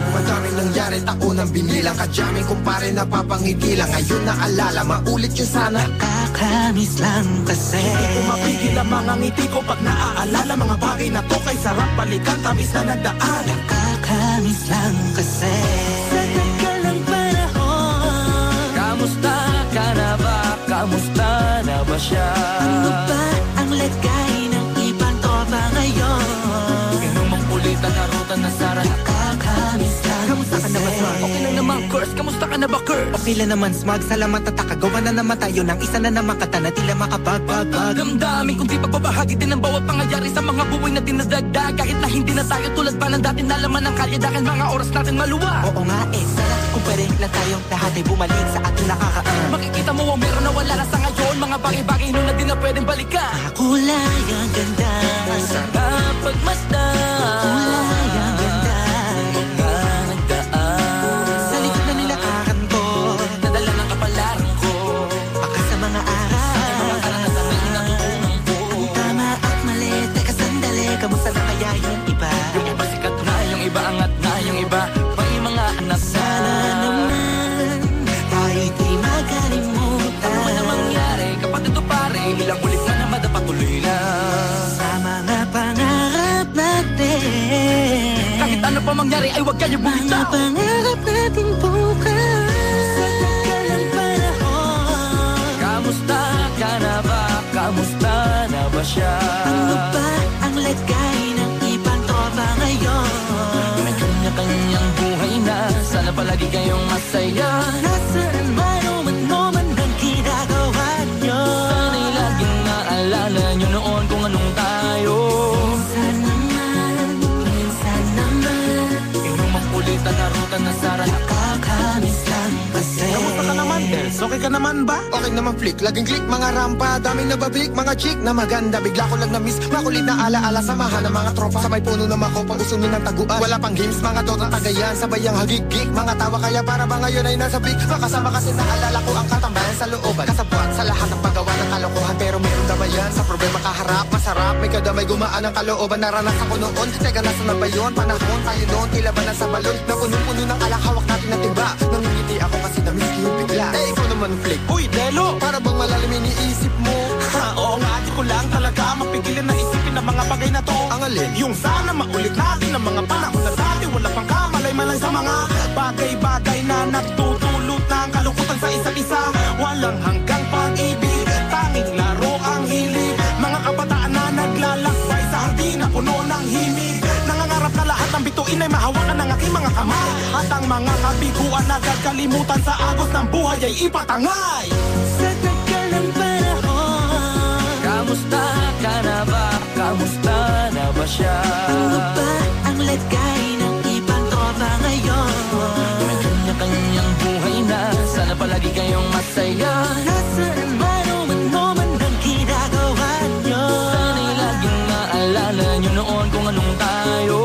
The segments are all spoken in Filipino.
Madaming nangyari, taunang binilang, kadyaming kumpare napapangiti lang. Ngayon naalala, maulit yun sana. Nakakamiss lang kasi hindi ko mapigil ang mga ngiti ko pag naaalala. Mga bagay na to kay sarap balikan, tamis na nagdaan. Nakakamiss lang kasi sa tagal ng panahon. Kamusta ka na ba? Kamusta na ba siya? Ano ba ang lagay ng ibang tropa ngayon? Inumang ulitan na ruta na Sara. Nakakamiss lang. Kamusta ka na ba, Smug? Okay lang naman, Curse. Kamusta ka na ba, Curse? Okay lang naman, Smug. Salamat at takagawa na naman tayo ng isa na naman kata na tila makapagbag. Damdamin kung di pagbabahagi din ang bawat pangyayari sa mga buhay na dinadagdag. Kahit na hindi na tayo tulad pa ng dati, nalaman ng kalye dahil mga oras natin maluwag. Oo nga sarap kung pwede lang tayong lahat ay bumalik sa ating nakakaan. Makikita mo ang meron na wala na sa ngayon. Mga bagay-bagay nun na di na pwedeng balikan. Kulay ang ganda, Masarap pagmasdan. kulay ang ganda. Mga nagdaan Sa likod na nilakaran ko, nadala ng kapalaran ko. Baka sa mga araw, Mga karanasan na natutunan ko. tama at mali. Teka sandali, kamusta na kaya yung iba? Yung iba sikat na, yung iba angat na, yung iba may mga anak na. Sana naman tayo'y di magkalimutan. Ano man ang mangyari, kapatid o pare, ilang ulit na naman patuloy na. Sa mga pangarap natin, Kahit ano pa mangyari, ay huwag kayo mga bumitaw. pangarap natin bukas. Sa tagal ng panahon, Kamusta ka na ba? Kamusta na ba siya? ano ba ang lagay ng ibang tropa ngayon? May kanya-kanyang buhay na, sana palagi kayong masaya. Nasaan man o man ang ginagawa nyo? Sana'y laging naalala nyo noon kung anong tayo. Minsan naman Inumang ulitan na ruta na Sara. nakakamiss lang kasi. kamusta ka naman, Els? Okay ka naman ba? Okay naman flick, laging click, mga rampa, daming nababik, mga chick na maganda. Bigla ko lang na-miss, makulit na alaala, samahan ng mga tropa. Sa may puno na makopa, usunin ng taguan. Wala pang games, mga dotang tagayan, sabayang hagig-gig. Mga tawa kaya para ba ngayon ay nasa big. Makasama kasi naalala ko ang katambayan sa looban. Kasabuan sa lahat ng paggawa ng kalokohan, pero meron damayan. Sa problema kaharap, masarap, may kadamay gumaan ang kalooban. Naranasan ko noon, teka nasa na ba yun? Panahon tayo noon, tila ba nasa balon? Na punong-puno ng alak, hawak natin na timba. Nangingiti ako kasi na-miss ko yung bigla. Eh, ikaw naman flick. Uy, Delo! Para bang malalim iniisip mo? Ha, oo nga, di ko lang talaga mapigilan na isipin ang mga bagay na to. Ang alin? Yung sana maulit natin ang mga panahon na dati. Wala pang kamalay-malay sa mga bagay-bagay na nagtutulot ng kalungkutan sa isa't isa. Walang hanggang pag-ibig, tanging laro ang hilig. Mga kabataan na naglalakbay sa hardin na puno ng himig. Nangangarap na lahat ng bituin ay mahawakan ng aking mga kamay. At ang mga kabiguan na gagalimutan sa agos ng buhay ay ipatangay. Sa tagal ng panahon, Kamusta ka na ba? Kamusta na ba siya? ano ba ang lagay ng ibang tropa ngayon? May kanya-kanyang buhay na, sana palagi kayong masaya. Nasaan man o man ang ginagawa nyo? Sana'y laging naalala nyo noon kung anong tayo.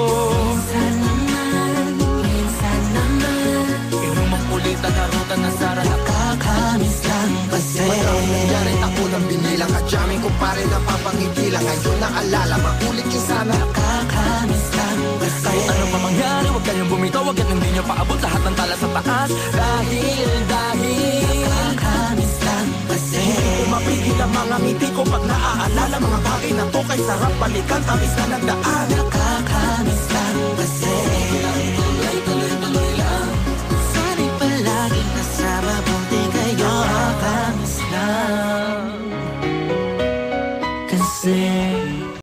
Minsan naman Inumang ulitan na ruta na Sara. nakakamiss lang kasi. Madaming nangyari, taunang binilang, kadyaming kumpare napapangiti lang. Ngayon naalala, maulit yun sana. Nakakamiss lang kasi. Kahit ano pa mangyari, huwag kayong bumitaw. Huwag at hindi nyo paabot lahat ng tala sa taas. Dahil Nakakamiss lang kasi. Mapigil ang mga ngiti ko pag naaalala. Mga bagay na to kay sarap balikan, tamis na nagdaan.